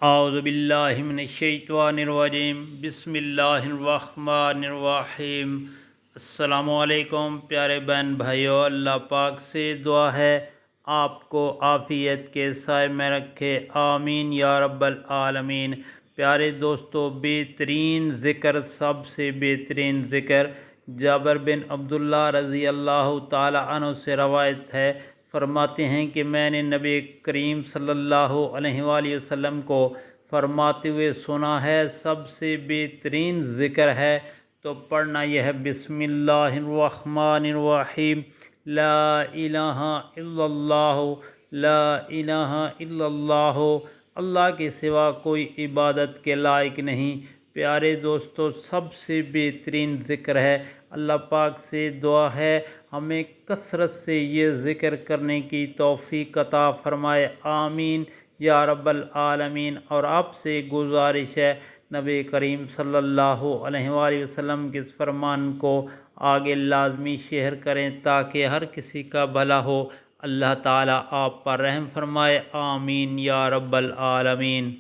اعوذ باللہ من الشیطان الرجیم بسم اللہ الرحمن الرحیم۔ السلام علیکم پیارے بہن بھائیو، اللہ پاک سے دعا ہے آپ کو عافیت کے سائے میں رکھے، آمین یا رب العالمین۔ پیارے دوستو، بہترین ذکر، سب سے بہترین ذکر جابر بن عبداللہ رضی اللہ تعالی عنہ سے روایت ہے، فرماتے ہیں کہ میں نے نبی کریم صلی اللہ علیہ وآلہ وسلم کو فرماتے ہوئے سنا ہے، سب سے بہترین ذکر ہے تو پڑھنا یہ ہے، بسم اللہ الرحمن الرحیم، لا الہ الا اللہ، لا الہ الا اللہ، اللہ کے سوا کوئی عبادت کے لائق نہیں۔ پیارے دوستو، سب سے بہترین ذکر ہے، اللہ پاک سے دعا ہے ہمیں کثرت سے یہ ذکر کرنے کی توفیق عطا فرمائے، آمین یا رب العالمین۔ اور آپ سے گزارش ہے، نبی کریم صلی اللہ علیہ وآلہ وسلم کے اس فرمان کو آگے لازمی شیئر کریں تاکہ ہر کسی کا بھلا ہو۔ اللہ تعالیٰ آپ پر رحم فرمائے، آمین یا رب العالمین۔